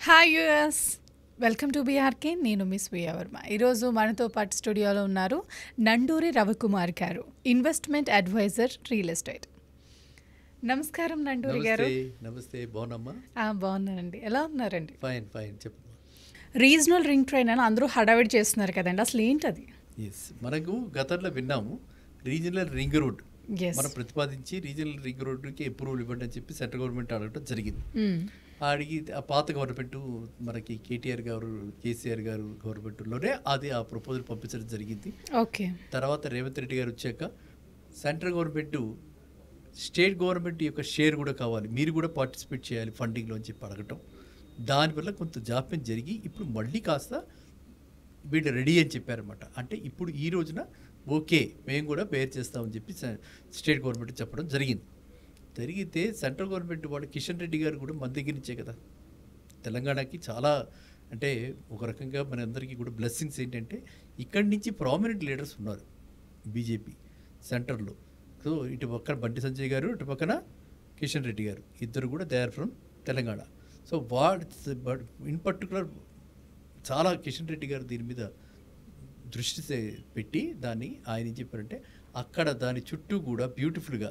Hi US welcome to BRK. నేను miss వియావర్మ. ఈరోజు మనతో పాటు స్టూడియోలో ఉన్నారు నండూరి రవికుమార్ గారు, ఇన్వెస్ట్మెంట్ అడ్వైజర్, రియల్ ఎస్టేట్. నమస్కారం నండూరి గారు. నమస్తే. బాగున్నామ్మా? బాగున్నానండి. ఎలా ఉన్నారండి? Fine fine. చెప్పు. రీజనల్ రింగ్ ట్రైన్ అని అందరూ హడావిడి చేస్తున్నారు కదండి, అసలు ఏంటది? ఎస్, మనకు గతంలో విన్నాము రీజనల్ రింగ్ రోడ్ Yes. మనం ప్రతిపాదించి రీజనల్ రింగ్ రోడ్డుకి అప్రూవల్ ఇవ్వండి అని చెప్పి సెంట్రల్ గవర్నమెంట్ అడగడం జరిగింది. అడిగి ఆ పాత గవర్నమెంట్ మనకి కేటీఆర్ గారు, కేసీఆర్ గారు గవర్నమెంట్లోనే అది ఆ ప్రపోజల్ పంపించడం జరిగింది. ఓకే. తర్వాత రేవంత్ రెడ్డి గారు వచ్చాక సెంట్రల్ గవర్నమెంట్ స్టేట్ గవర్నమెంట్ యొక్క షేర్ కూడా కావాలి, మీరు కూడా పార్టిసిపేట్ చేయాలి ఫండింగ్లో అని చెప్పి అడగటం. దానివల్ల కొంత జాప్యం జరిగి ఇప్పుడు మళ్ళీ కాస్త వీళ్ళు రెడీ అని చెప్పారన్నమాట. అంటే ఇప్పుడు ఈ రోజున ఓకే మేము కూడా బేర్ చేస్తామని చెప్పి స్టేట్ గవర్నమెంట్ చెప్పడం జరిగితే సెంట్రల్ గవర్నమెంట్ వాళ్ళు కిషన్ రెడ్డి గారు కూడా మన దగ్గర నుంచే కదా తెలంగాణకి చాలా, అంటే ఒక రకంగా మన అందరికీ కూడా బ్లెస్సింగ్స్ ఏంటంటే ఇక్కడి నుంచి ప్రామినెంట్ లీడర్స్ ఉన్నారు బీజేపీ సెంటర్లో. సో ఇటు పక్కన బండి సంజయ్ గారు, ఇటు పక్కన కిషన్ రెడ్డి గారు, ఇద్దరు కూడా they are from Telangana. So in particular చాలా కిషన్ రెడ్డి గారు దీని మీద దృష్టి పెట్టి దాన్ని ఆయన ఏం చెప్పారంటే అక్కడ దాని చుట్టూ కూడా బ్యూటిఫుల్గా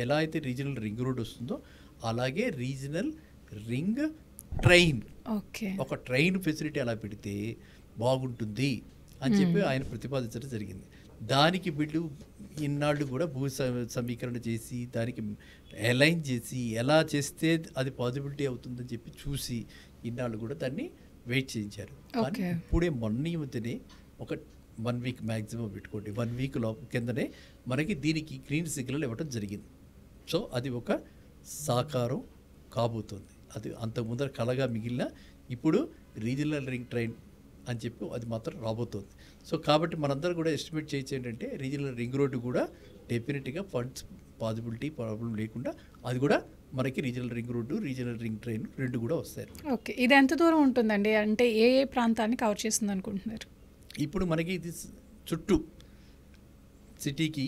ఎలా అయితే రీజనల్ రింగ్ రోడ్ వస్తుందో అలాగే రీజనల్ రింగ్ ట్రైన్, ఓకే, ఒక ట్రైన్ ఫెసిలిటీ అలా పెడితే బాగుంటుంది అని చెప్పి ఆయన ప్రతిపాదించడం జరిగింది. దానికి వీళ్ళు ఇన్నాళ్ళు కూడా భూ సమీకరణ చేసి దానికి అలైన్ చేసి ఎలా చేస్తే అది పాసిబిలిటీ అవుతుందని చెప్పి చూసి ఇన్నాళ్ళు కూడా దాన్ని వెయిట్ చేయించారు. కానీ ఇప్పుడే మొన్న మధ్యనే ఒక 1 వీక్ మ్యాక్సిమం పెట్టుకోండి, 1 వీక్ కిందనే మనకి దీనికి గ్రీన్ సిగ్నల్ ఇవ్వడం జరిగింది. సో అది ఒక సాకారం కాబోతుంది. అది అంతకు ముందర కళగా మిగిలిన ఇప్పుడు రీజనల్ రింగ్ ట్రైన్ అని చెప్పి అది మాత్రం రాబోతోంది. సో కాబట్టి మనందరూ కూడా ఎస్టిమేట్ చేయొచ్చు ఏంటంటే రీజనల్ రింగ్ రోడ్డు కూడా డెఫినెట్గా ఫండ్స్ పాసిబిలిటీ ప్రాబ్లం లేకుండా అది కూడా మనకి regional ring road, regional ring train రెండు కూడా వస్తాయి. ఓకే, ఇది ఎంత దూరం ఉంటుందండి? అంటే ఏ ఏ ప్రాంతాన్ని కవర్ చేస్తుంది అనుకుంటున్నారు? ఇప్పుడు మనకి ఇది చుట్టూ సిటీకి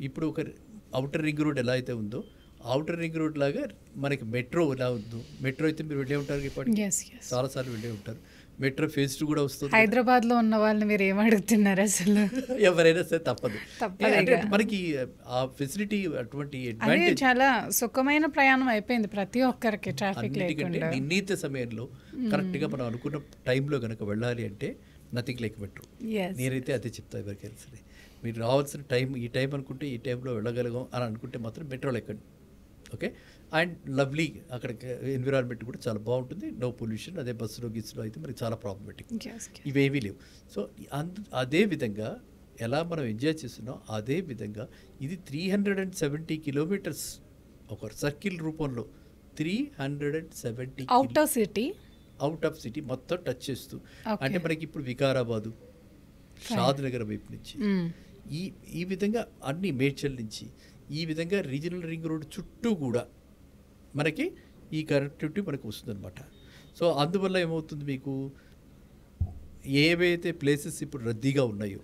ఇప్పుడు ఒక అవుటర్ రింగ్ రోడ్ ఎలా అయితే ఉందో అవుటర్ రింగ్ రోడ్ లాగా మనకి మెట్రో ఎలా ఉందో, మెట్రో అయితే మీరు వెళ్ళే ఉంటారు ఇప్పటికి చాలాసార్లు వెళ్ళే ఉంటారు. మెట్రో ఫేజ్ 2 కూడా వస్తుంది. హైదరాబాద్లో ఉన్న వాళ్ళని మీరు ఏమడుగుతున్నారు అసలు? ఎవరైనా సరే తప్పదు. అంటే మనకి ఆ ఫెసిలిటీ అటువంటి అడ్వాంటేజ్, చాలా సుఖమైన ప్రయాణం అయిపోయింది ప్రతి ఒక్కరికి ట్రాఫిక్ లేకుండా. నిర్ణీత సమయంలో కరెక్ట్గా మనం అనుకున్న టైంలో కనుక వెళ్ళాలి అంటే నథింగ్ లైక్ మెట్రో. నేనైతే అదే చెప్తా ఎవరికైనా సరే, మీరు రావాల్సిన టైం ఈ టైం అనుకుంటే ఈ టైంలో వెళ్ళగలగాం అని అనుకుంటే మాత్రం మెట్రోలో ఎక్కండి. ఓకే. అండ్ లవ్లీ, అక్కడ ఎన్విరాన్మెంట్ కూడా చాలా బాగుంటుంది, నో పొల్యూషన్. అదే బస్సులో గిస్సులో అయితే మనకి చాలా ప్రాబ్లమేటిక్, ఇవేమీ లేవు. సో అదే విధంగా ఎలా మనం ఎంజాయ్ చేస్తున్నాం అదే విధంగా ఇది 370 కిలోమీటర్స్ ఒక సర్కిల్ రూపంలో 370 అవుట్ ఆఫ్ సిటీ మొత్తం టచ్ చేస్తూ, అంటే మనకి ఇప్పుడు వికారాబాదు, షాద్ నగర్ వైపు నుంచి ఈ విధంగా అన్ని మేడ్చల్ నుంచి ఈ విధంగా రీజనల్ రింగ్ రోడ్ చుట్టూ కూడా మనకి ఈ కనెక్టివిటీ మనకు వస్తుందన్నమాట. సో అందువల్ల ఏమవుతుంది, మీకు ఏవైతే ప్లేసెస్ ఇప్పుడు రద్దీగా ఉన్నాయో,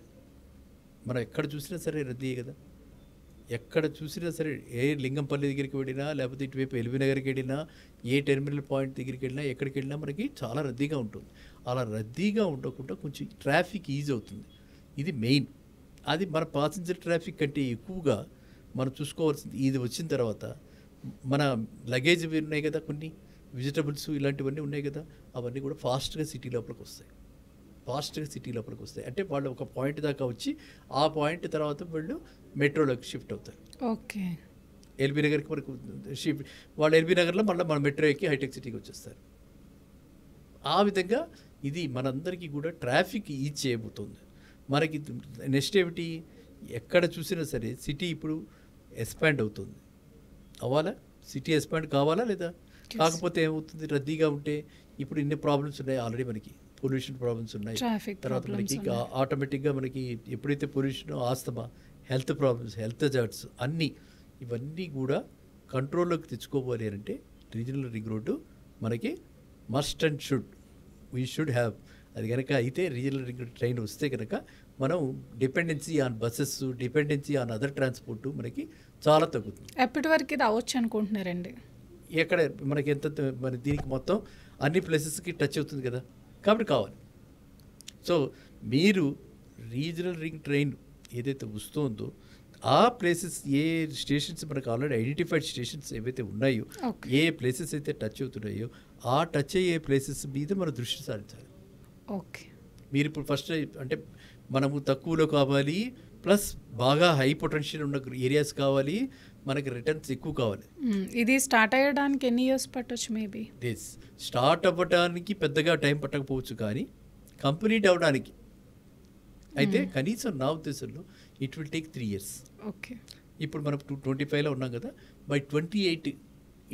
మనం ఎక్కడ చూసినా సరే రద్దీయే కదా. ఎక్కడ చూసినా సరే, ఏ లింగంపల్లి దగ్గరికి వెళ్ళినా లేకపోతే ఇటువైపు ఎల్బీ నగర్కి వెళ్ళినా, ఏ టెర్మినల్ పాయింట్ దగ్గరికి వెళ్ళినా, ఎక్కడికి వెళ్ళినా మనకి చాలా రద్దీగా ఉంటుంది. అలా రద్దీగా ఉండకుండా కొంచెం ట్రాఫిక్ ఈజీ అవుతుంది. ఇది మెయిన్. అది మన పాసింజర్ ట్రాఫిక్ కంటే ఎక్కువగా మనం చూసుకోవాల్సింది. ఇది వచ్చిన తర్వాత మన లగేజ్ ఉన్నాయి కదా, కొన్ని వెజిటబుల్స్ ఇలాంటివన్నీ ఉన్నాయి కదా, అవన్నీ కూడా ఫాస్ట్గా సిటీ లోపలికి వస్తాయి. అంటే వాళ్ళు ఒక పాయింట్ దాకా వచ్చి ఆ పాయింట్ తర్వాత వాళ్ళు మెట్రోలోకి షిఫ్ట్ అవుతారు. ఓకే. ఎల్బీ నగర్కి మనకు షిఫ్ట్, వాళ్ళు ఎల్బీ నగర్లో మళ్ళీ మన మెట్రో ఎక్కి హైటెక్ సిటీకి వచ్చేస్తారు. ఆ విధంగా ఇది మనందరికీ కూడా ట్రాఫిక్ ఈజ్ చేయబోతుంది. మనకి నెక్స్ట్ ఏమిటి, ఎక్కడ చూసినా సరే సిటీ ఇప్పుడు ఎక్స్పాండ్ అవుతుంది. అవ్వాలా? సిటీ ఎక్స్పాండ్ కావాలా లేదా? కాకపోతే ఏమవుతుంది, రద్దీగా ఉంటే ఇప్పుడు ఇన్ని ప్రాబ్లమ్స్ ఉన్నాయి ఆల్రెడీ. మనకి పొల్యూషన్ ప్రాబ్లమ్స్ ఉన్నాయి, తర్వాత మనకి ఆటోమేటిక్గా మనకి ఎప్పుడైతే pollution, asthma, health problems, health hazards ఇవన్నీ కూడా కంట్రోల్లోకి తెచ్చుకోవాలి అంటే రీజనల్ రింగ్ రోడ్డు మనకి must and we should have. అది కనుక అయితే రీజనల్ రింగ్ ట్రైన్ వస్తే కనుక మనం dependency on buses, dependency on other transport మనకి చాలా తగ్గుతుంది. ఎప్పటి వరకు ఇది అవ్వచ్చు అనుకుంటున్నారండి? ఎక్కడ మనకి ఎంత, మరి దీనికి మొత్తం అన్ని ప్లేసెస్కి టచ్ అవుతుంది కదా, కాబట్టి కావాలి. సో మీరు రీజనల్ రింగ్ ట్రైన్ ఏదైతే వస్తుందో ఆ ప్లేసెస్, ఏ స్టేషన్స్ మనకు ఆల్రెడీ ఐడెంటిఫైడ్ స్టేషన్స్ ఏవైతే ఉన్నాయో, ఏ ప్లేసెస్ అయితే టచ్ అవుతున్నాయో ఆ టచ్ అయ్యే ప్లేసెస్ మీద మనం దృష్టి సారించాలి. ఓకే, మీరు ఇప్పుడు ఫస్ట్ అంటే మనము తక్కువలో కావాలి, ప్లస్ బాగా హై పొటెన్షియల్ ఉన్న ఏరియాస్ కావాలి, మనకి రిటర్న్స్ ఎక్కువ కావాలి. ఇది స్టార్ట్ అయ్యడానికి ఎన్ని ఇయర్స్ పట్టొచ్చు? మేబీ దిస్ స్టార్ట్ అవ్వడానికి పెద్దగా టైం పట్టకపోవచ్చు, కానీ కంప్లీట్ అవ్వడానికి అయితే కనీసం నా ఉద్దేశంలో it will take 3 years. Okay, ఇప్పుడు మనం 25లో ఉన్నాం కదా, by 28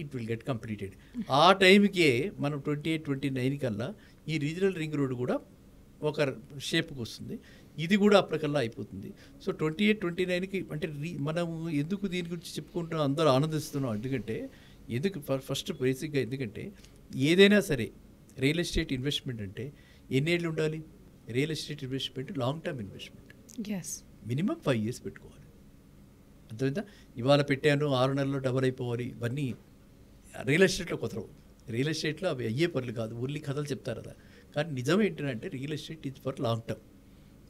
it will get completed. ఆ టైంకే మనం 28-29 కల్లా ఈ రీజనల్ రింగ్ రోడ్ కూడా ఒక షేప్కి వస్తుంది, ఇది కూడా అప్పటికల్లా అయిపోతుంది. సో 28-29కి అంటే మనం ఎందుకు దీని గురించి చెప్పుకుంటున్నాం, అందరూ ఆనందిస్తున్నాం ఎందుకు ఫస్ట్ బేసిక్గా ఎందుకంటే ఏదైనా సరే రియల్ ఎస్టేట్ ఇన్వెస్ట్మెంట్ అంటే ఎన్నేళ్ళు ఉండాలి? Real estate investment long term investment, minimum 5 years పెట్టుకోవాలి. అర్థమైందా? ఇవాళ పెట్టాను 6 నెలల్లో డబల్ అయిపోవాలి, ఇవన్నీ రియల్ ఎస్టేట్లో కుదరవు. రియల్ ఎస్టేట్లో అవి అయ్యే పనులు కాదు, ఊర్లీ కథలు చెప్తారు కదా. కానీ నిజం ఏంటంటే real estate is for long term.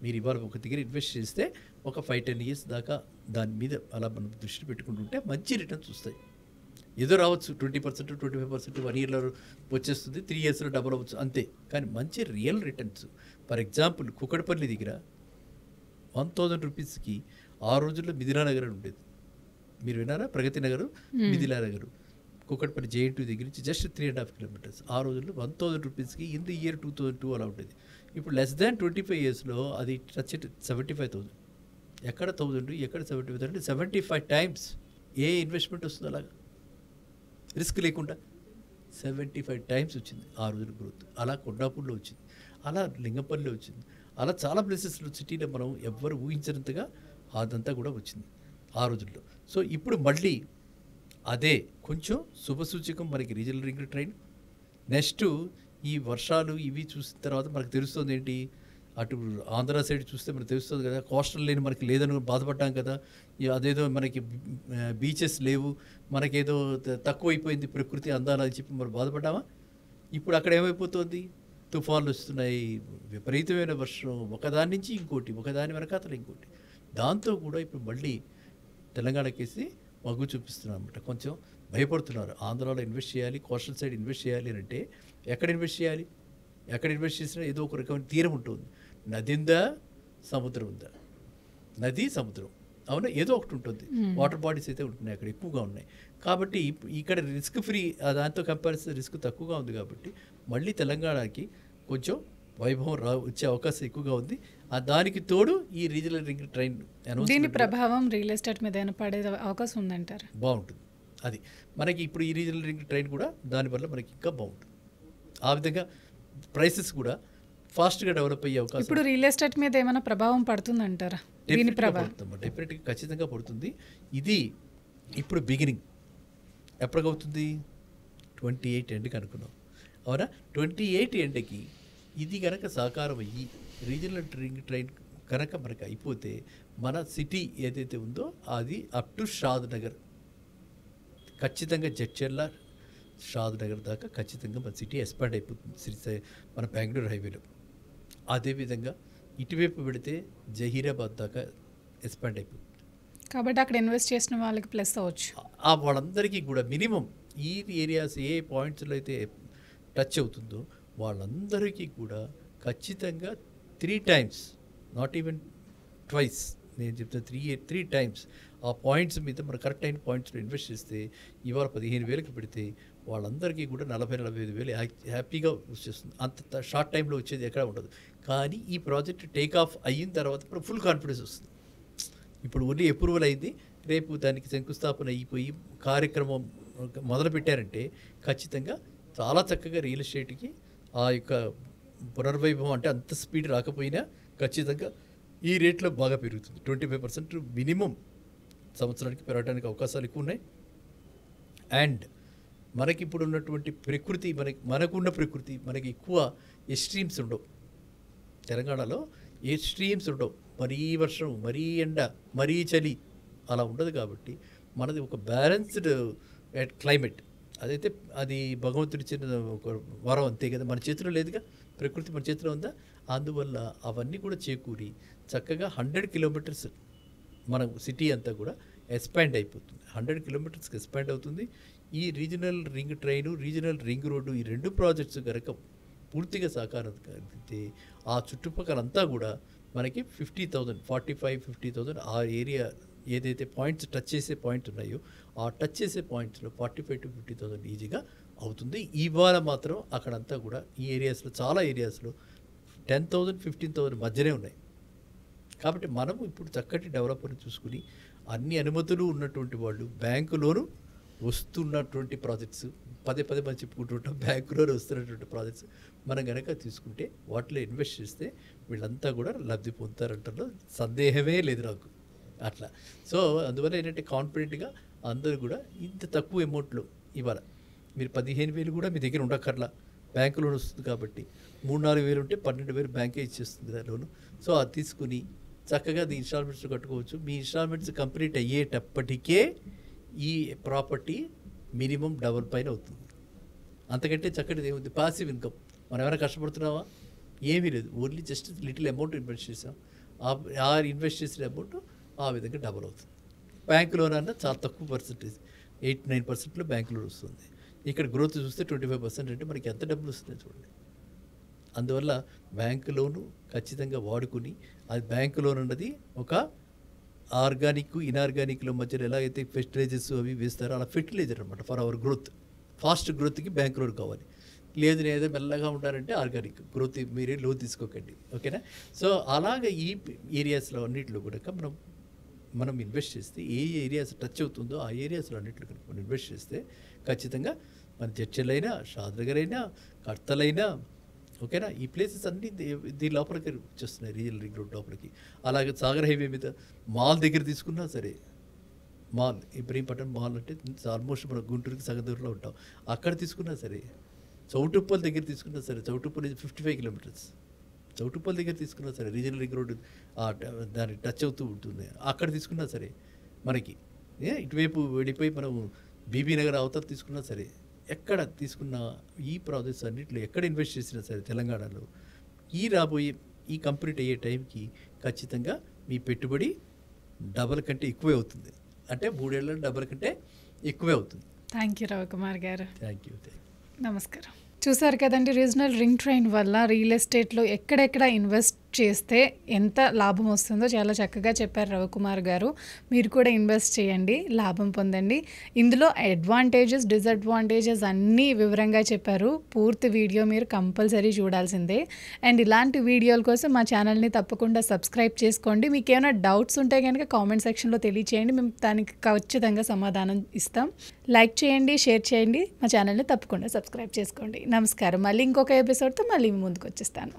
మీరు ఇవాళ ఒక దగ్గర ఇన్వెస్ట్ చేస్తే ఒక 5-10 years దాకా దాని మీద అలా మనం దృష్టి పెట్టుకుంటుంటే మంచి రిటర్న్స్ వస్తాయి. ఏదో రావచ్చు 20%, 25% 1 yearలో వచ్చేస్తుంది, 3 yearsలో డబల్ అవ్వచ్చు అంతే. కానీ మంచి real returns. For example Kukatpally దగ్గర 1000 రూపీస్కి ఆ రోజుల్లో మిథిలా నగర్ ఉండేది. మీరు విన్నారా? ప్రగతి నగరు, మిథిలా నగరు, కుకట్పల్లి JNT దగ్గర నుంచి జస్ట్ 3.5 kilometers. ఆ రోజుల్లో 1000 రూపీస్కి ఇన్ ది ఇయర్ 2002 అలా ఉండేది. ఇప్పుడు లెస్ దాన్ 25 yearsలో అది టచ్ 75,000. ఎక్కడ 1000, ఎక్కడ 75,000 అంటే 75 times. ఏ ఇన్వెస్ట్మెంట్ వస్తుంది అలాగా రిస్క్ లేకుండా? 75 times వచ్చింది ఆ రోజుల గ్రోత్. అలా కొండాపూర్లో వచ్చింది, అలా లింగంపల్లిలో వచ్చింది, అలా చాలా ప్లేసెస్లో సిటీలో మనం ఎవ్వరు ఊహించినంతగా అదంతా కూడా వచ్చింది ఆ రోజుల్లో. సో ఇప్పుడు మళ్ళీ అదే కొంచెం శుభసూచకం మనకి రీజనల్ రింగ్ ట్రైన్. నెక్స్ట్ ఈ వర్షాలు ఇవి చూసిన తర్వాత మనకు తెలుస్తుంది ఏంటి, అటు ఆంధ్ర సైడ్ చూస్తే మనకు తెలుస్తుంది కదా, కోస్టల్ లేని మనకి లేదని బాధపడ్డాం కదా. అదేదో మనకి బీచెస్ లేవు, మనకేదో తక్కువైపోయింది ప్రకృతి అందాలని చెప్పి మనం బాధపడ్డామా? ఇప్పుడు అక్కడ ఏమైపోతుంది, తుఫాన్లు వస్తున్నాయి, విపరీతమైన వర్షం, ఒకదాని నుంచి ఇంకోటి, ఒకదాని వెనకాతలు ఇంకోటి. దాంతో కూడా ఇప్పుడు మళ్ళీ తెలంగాణకేసి మగ్గు చూపిస్తున్నారు అనమాట. కొంచెం భయపడుతున్నారు. ఆంధ్రాలో ఇన్వెస్ట్ చేయాలి, కోస్టల్ సైడ్ ఇన్వెస్ట్ చేయాలి అని అంటే ఎక్కడ ఇన్వెస్ట్ చేయాలి? ఎక్కడ ఇన్వెస్ట్ చేసినా ఏదో ఒక రకమైన తీరం ఉంటుంది. నది ఉందా, సముద్రం ఉందా? నది, సముద్రం, అవునా, ఏదో ఒకటి ఉంటుంది. వాటర్ బాడీస్ అయితే ఉంటున్నాయి, అక్కడ ఎక్కువగా ఉన్నాయి. కాబట్టి ఇక్కడ రిస్క్ ఫ్రీ, దాంతో కంపారిజన్ రిస్క్ తక్కువగా ఉంది. కాబట్టి మళ్ళీ తెలంగాణకి కొంచెం వైభవం వచ్చే అవకాశం ఎక్కువగా ఉంది. దానికి తోడు ఈ రీజనల్ రింగ్ ట్రైన్ దీని ప్రభావం రియల్ ఎస్టేట్ మీద ఏమైనా పడే అవకాశం ఉందంటారు? బాగుంటుంది. అది మనకి ఇప్పుడు ఈ రీజనల్ రింగ్ ట్రైన్ కూడా దానివల్ల మనకి ఇంకా బాగుంటుంది. ఆ విధంగా ప్రైసెస్ కూడా ఫాస్ట్గా డెవలప్ అయ్యే అవకాశం. ఇప్పుడు రియల్ ఎస్టేట్ మీద ఏమైనా ప్రభావం పడుతుందంటారా? దీని ప్రభావం డెఫినెట్గా ఖచ్చితంగా పడుతుంది. ఇది ఇప్పుడు బిగినింగ్. ఎప్పటికవుతుంది? 28 ఎండ్కి అనుకున్నాం, అవునా? 28 ఎండ్కి ఇది కనుక సాకారం అయ్యి రీజనల్ రింగ్ ట్రైన్ కనుక మనకు అయిపోతే మన సిటీ ఏదైతే ఉందో అది అప్ టు షాద్ నగర్, ఖచ్చితంగా జడ్చర్ల షాద్ నగర్ దాకా ఖచ్చితంగా మన సిటీ ఎక్స్పాండ్ అయిపోతుంది మన బెంగళూరు హైవేలో. అదేవిధంగా ఇటువైపు పెడితే జహీరాబాద్ దాకా ఎక్స్పాండ్ అయిపోతుంది. కాబట్టి అక్కడ ఇన్వెస్ట్ చేసిన వాళ్ళకి ప్లస్ అవ్వచ్చు. వాళ్ళందరికీ కూడా మినిమం ఈ ఏరియాస్ ఏ పాయింట్స్లో అయితే టచ్ అవుతుందో వాళ్ళందరికీ కూడా ఖచ్చితంగా 3 times, నాట్ ఈవెన్ ట్వైస్, నేను చెప్తాను 3 times ఆ పాయింట్స్ మీద మన కరెక్ట్ అయిన పాయింట్స్లో ఇన్వెస్ట్ చేస్తే ఇవాళ 15,000కి పెడితే వాళ్ళందరికీ కూడా 40,000-45,000 హ్యాపీగా వచ్చేస్తుంది. అంత షార్ట్ టైంలో వచ్చేది ఎక్కడ ఉండదు. కానీ ఈ ప్రాజెక్ట్ టేక్ ఆఫ్ అయిన తర్వాత ఇప్పుడు ఫుల్ కాన్ఫిడెన్స్ వస్తుంది. ఇప్పుడు ఓన్లీ అప్రూవల్ అయింది, రేపు దానికి శంకుస్థాపన అయిపోయి కార్యక్రమం మొదలు పెట్టారంటే ఖచ్చితంగా చాలా చక్కగా రియల్ ఎస్టేట్కి ఆ యొక్క పునర్వైభవం అంటే అంత స్పీడ్ రాకపోయినా ఖచ్చితంగా ఈ రేట్లో బాగా పెరుగుతుంది. 25% మినిమం సంవత్సరానికి పెరగడానికి అవకాశాలు ఎక్కువ ఉన్నాయి. అండ్ మనకి ఇప్పుడు ఉన్నటువంటి ప్రకృతి, మనకున్న ప్రకృతి మనకి ఎక్కువ ఎక్స్ట్రీమ్స్ ఉండవు. తెలంగాణలో ఎక్స్ట్రీమ్స్ ఉండవు. మరీ వర్షం, మరీ ఎండ, మరీ చలి అలా ఉండదు. కాబట్టి మనది ఒక బ్యాలెన్స్డ్ క్లైమేట్. అదైతే అది భగవంతుడిచ్చిన ఒక వరం అంతే కదా, మన చేతిలో లేదుగా, ప్రకృతి మన చేతిలో ఉందా. అందువల్ల అవన్నీ కూడా చేకూరి చక్కగా 100 కిలోమీటర్స్ మన సిటీ అంతా కూడా ఎక్స్పాండ్ అయిపోతుంది. 100 కిలోమీటర్స్కి ఎక్స్పాండ్ అవుతుంది. ఈ regional ring train, regional ring road, ఈ 2 ప్రాజెక్ట్స్ కనుక పూర్తిగా సాకారం కలిగితే ఆ చుట్టుపక్కలంతా కూడా మనకి 50,000, 45-50,000 ఆ ఏరియా ఏదైతే పాయింట్స్ టచ్ చేసే పాయింట్ ఉన్నాయో ఆ టచ్ చేసే పాయింట్స్లో 45,000-50,000 ఈజీగా అవుతుంది. ఇవాళ మాత్రం అక్కడంతా కూడా ఈ ఏరియాస్లో చాలా ఏరియాస్లో 10,000-15,000 మధ్యనే ఉన్నాయి. కాబట్టి మనము ఇప్పుడు చక్కటి డెవలపర్ని చూసుకుని అన్ని అనుమతులు ఉన్నటువంటి వాళ్ళు బ్యాంకులోను వస్తున్నటువంటి ప్రాజెక్ట్స్ పదే మనం చెప్పుకుంటుంటాం, బ్యాంకులోనే వస్తున్నటువంటి ప్రాజెక్ట్స్ మనం కనుక తీసుకుంటే వాటిలో ఇన్వెస్ట్ చేస్తే వీళ్ళంతా కూడా లబ్ధి పొందుతారంటలో సందేహమే లేదు నాకు. అట్లా సో అందువల్ల ఏంటంటే కాన్ఫిడెంట్గా అందరూ కూడా ఇంత తక్కువ అమౌంట్లో ఇవాళ మీరు 15,000 కూడా మీ దగ్గర ఉండక్కర్లా, బ్యాంకు లోన్ వస్తుంది కాబట్టి 3-4 వేలు ఉంటే 12,000 బ్యాంకే ఇచ్చేస్తుంది కదా లోను. సో అది తీసుకుని చక్కగా అది ఇన్స్టాల్మెంట్స్ కట్టుకోవచ్చు. మీ ఇన్స్టాల్మెంట్స్ కంప్లీట్ అయ్యేటప్పటికే ఈ ప్రాపర్టీ మినిమం డబుల్ పైన అవుతుంది. అంతకంటే చక్కటిది ఏముంది? Passive income. మనం ఏమైనా కష్టపడుతున్నావా? ఏమీ లేదు, only just little amount invest చేసాం, ఆ ఇన్వెస్ట్ చేసిన అమౌంట్ ఆ విధంగా డబుల్ అవుతుంది. బ్యాంకు లోన్ అన్న చాలా తక్కువ పర్సెంటేజ్, 8-9% బ్యాంకు లోన్ వస్తుంది. ఇక్కడ గ్రోత్ చూస్తే 25% అంటే మనకి ఎంత డబ్బులు వస్తుంది చూడండి. అందువల్ల బ్యాంకు లోను ఖచ్చితంగా వాడుకుని, అది బ్యాంకు లోన్ అన్నది ఒక ఆర్గానిక్ ఇన్ఆర్గానిక్ల మధ్యలో ఎలాగైతే ఫెర్టిలైజర్స్ అవి వేస్తారో అలా ఫెర్టిలైజర్ అనమాట ఫర్ అవర్ గ్రోత్. ఫాస్ట్ గ్రోత్కి బ్యాంక్ లోన్ కావాలి. లేదు నేను మెల్లగా ఉంటారంటే ఆర్గానిక్ గ్రోత్ మీరే లోన్ తీసుకోకండి, ఓకేనా. సో అలాగే ఈ ఏరియాస్లో అన్నింటిలో కూడా మనం ఇన్వెస్ట్ చేస్తే ఏ ఏరియాస్ టచ్ అవుతుందో ఆ ఏరియాస్లో అన్నింటిలో కనుక మనం ఇన్వెస్ట్ చేస్తే ఖచ్చితంగా మన జడ్చలైనా, షాద్నగర్ అయినా, కర్తలైనా, ఓకేనా, ఈ ప్లేసెస్ అన్నీ దీని లోపలికి వచ్చేస్తున్నాయి, రీజనల్ రింగ్ రోడ్ లోపలికి. అలాగే సాగర్ హైవే మీద మాల్ దగ్గర తీసుకున్నా సరే, మాల్ ఇబ్రహీంపట్నం మాల్ అంటే ఆల్మోస్ట్ మనం గుంటూరుకి సగం దూరంలో ఉంటాం, అక్కడ తీసుకున్నా సరే, చౌటుప్పల్ దగ్గర తీసుకున్నా సరే, చౌటుప్పల్ 55 కిలోమీటర్స్, చౌటుప్పల్ దగ్గర తీసుకున్నా సరే రీజనల్ రింగ్ రోడ్ దాన్ని టచ్ అవుతూ ఉంటుంది, అక్కడ తీసుకున్నా సరే మనకి ఇటువైపు వెళ్ళిపోయి మనం బీబీ నగర్ అవతల తీసుకున్నా సరే, ఎక్కడ తీసుకున్న ఈ ప్రాజెక్ట్స్ అన్నింటిలో ఎక్కడ ఇన్వెస్ట్ చేసినా సరే తెలంగాణలో రాబోయే ఈ కంప్లీట్ అయ్యే టైంకి ఖచ్చితంగా మీ పెట్టుబడి డబల్ కంటే ఎక్కువే అవుతుంది. అంటే 3 ఏళ్ళ డబల్ కంటే ఎక్కువే అవుతుంది. థ్యాంక్ యూ రవికుమార్ గారు. Thank you. నమస్కారం. చూసారు కదండి, రీజనల్ రింగ్ ట్రైన్ వల్ల రియల్ ఎస్టేట్లో ఎక్కడెక్కడ ఇన్వెస్ట్ చేస్తే ఎంత లాభం వస్తుందో చాలా చక్కగా చెప్పారు రవికుమార్ గారు. మీరు కూడా ఇన్వెస్ట్ చేయండి, లాభం పొందండి. ఇందులో అడ్వాంటేజెస్, డిసడ్వాంటేజెస్ అన్నీ వివరంగా చెప్పారు. పూర్తి వీడియో మీరు కంపల్సరీ చూడాల్సిందే. అండ్ ఇలాంటి వీడియోల కోసం మా ఛానల్ని తప్పకుండా సబ్స్క్రైబ్ చేసుకోండి. మీకు ఏమైనా డౌట్స్ ఉంటే కనుక కామెంట్ సెక్షన్లో తెలియచేయండి, మేము దానికి ఖచ్చితంగా సమాధానం ఇస్తాం. లైక్ చేయండి, షేర్ చేయండి, మా ఛానల్ని తప్పకుండా సబ్స్క్రైబ్ చేసుకోండి. నమస్కారం. మళ్ళీ ఇంకొక ఎపిసోడ్తో మళ్ళీ ముందుకు వచ్చేస్తాను.